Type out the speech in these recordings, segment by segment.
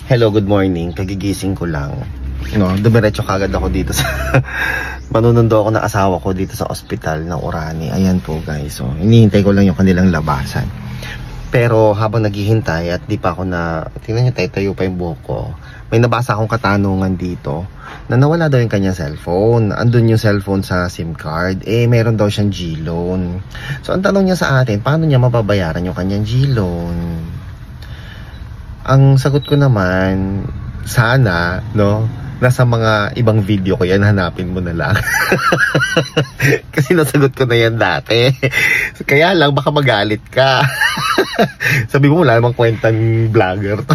Hello, good morning. Kagigising ko lang. No, dumiretso kagad ako dito sa manunundo ako ng asawa ko dito sa ospital ng Orani. Ayan po guys. So, hinihintay ko lang yung kanilang labasan. Pero habang naghihintay at di pa ako na tingnan niyo, tayo pa yung buhok ko. May nabasa akong katanungan dito na nawala daw yung kanyang cellphone. Andun yung cellphone sa SIM card. Meron daw siyang G-loan. So ang tanong niya sa atin, paano niya mababayaran yung kanyang G-loan? Ang sagot ko naman, sana, no? Nasa mga ibang video ko yan, hanapin mo na lang. Kasi nasagot ko na yan dati. Kaya lang, baka magalit ka. Sabi mo, wala namang kwentang vlogger to.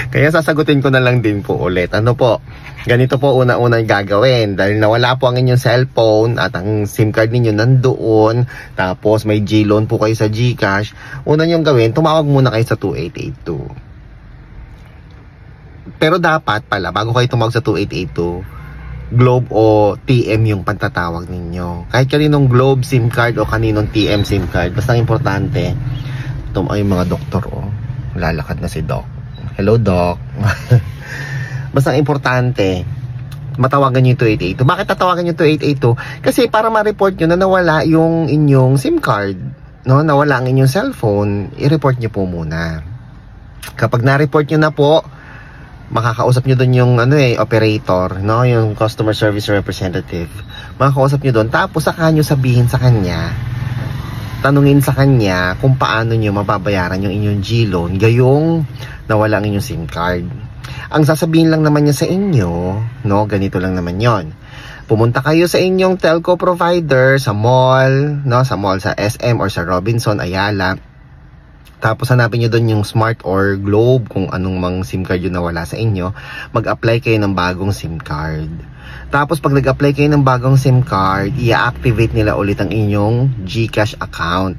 Kaya sasagutin ko na lang din po ulit. Ano po? Ganito po una-una gagawin. Dahil nawala po ang inyong cellphone at ang SIM card ninyo nandoon, tapos may G-loan po kayo sa GCash, una nyong gawin, tumawag muna kayo sa 2882. Pero dapat pala, bago kayo tumawag sa 2882, Globe o TM yung pantatawag ninyo. Kahit kaninong Globe SIM card o kaninong TM SIM card, basta importante, ito ay mga doktor, oh. Lalakad na si Doc. Hello, Doc. Basta importante, matawagan nyo yung 2882. Bakit tatawagan nyo 2882? Kasi para ma-report nyo na nawala yung inyong SIM card, no? Nawala ang inyong cellphone, i-report nyo po muna. Kapag na-report nyo na po, makakausap nyo doon yung operator, no? Yung customer service representative. Makakausap nyo doon, tapos saka nyo sabihin sa kanya, tanungin sa kanya kung paano nyo mababayaran yung inyong G-loan gayong nawala ang inyong SIM card. Ang sasabihin lang naman niya sa inyo, no, ganito lang naman yon. Pumunta kayo sa inyong telco provider sa mall, no, sa mall sa SM or sa Robinson, Ayala. Tapos hanapin nyo doon yung Smart or Globe, kung anong mang SIM card yun nawala sa inyo. Mag-apply kayo ng bagong SIM card. Tapos pag nag-apply kayo ng bagong SIM card, i-activate nila ulit ang inyong GCash account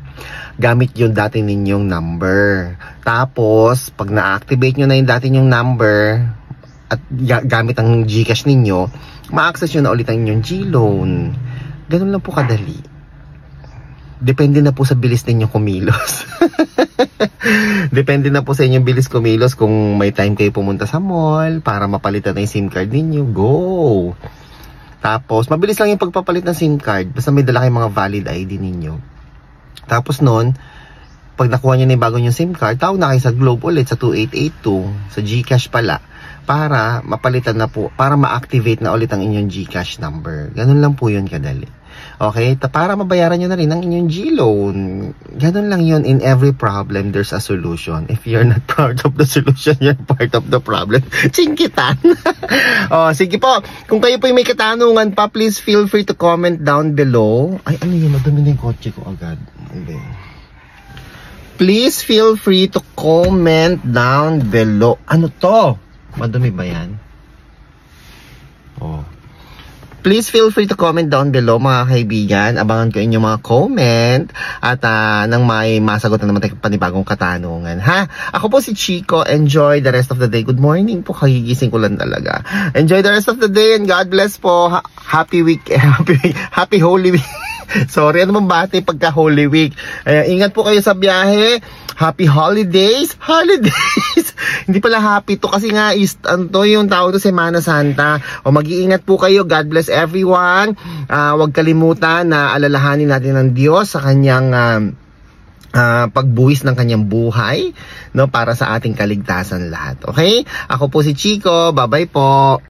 gamit yung dati ninyong number. Tapos pag na-activate nyo na yung dati ninyong number at gamit ang GCash ninyo, ma-access nyo na ulit ang inyong G-loan. Ganun lang po kadali. Depende na po sa bilis ninyo kumilos. Depende na po sa inyong bilis kumilos. Kung may time kayo pumunta sa mall para mapalitan na yung SIM card ninyo, go! Tapos, mabilis lang yung pagpapalit ng SIM card. Basta may dala kayong mga valid ID ninyo. Tapos nun, pag nakuha nyo na yung bago yung SIM card, tawag na kayo sa Globe ulit sa 2882, sa GCash pala, para mapalitan na po, para ma-activate na ulit ang inyong GCash number. Ganun lang po yun kadali. Okay? Para mabayaran nyo na rin ang inyong G-loan. Ganun lang yun. In every problem, there's a solution. If you're not part of the solution, you're part of the problem. Chingkitan! Sige po. Kung kayo po may katanungan pa, please feel free to comment down below. Ay, ano yun? Madumi na yung kotse ko agad. Okay. Please feel free to comment down below. Ano to? Madumi ba yan? Please feel free to comment down below mga kaibigan. Abangan ko inyong mga comment at nang may masagot na naman tayo panibagong katanungan. Ha? Ako po si Chico. Enjoy the rest of the day. Good morning po. Kagigising ko lang talaga. Enjoy the rest of the day and God bless po. Happy week. Happy Holy Week. Sorry, ano bang bati pagka Holy Week? Ingat po kayo sa biyahe. Happy holidays. Holidays. Hindi pala happy to kasi nga to yung tawag to Semana Santa. Mag-iingat po kayo. God bless everyone. Huwag kalimutan na alalahanin natin ng Diyos sa kanyang pagbuwis ng kanyang buhay, no, para sa ating kaligtasan lahat. Okay? Ako po si Chico. Bye-bye po.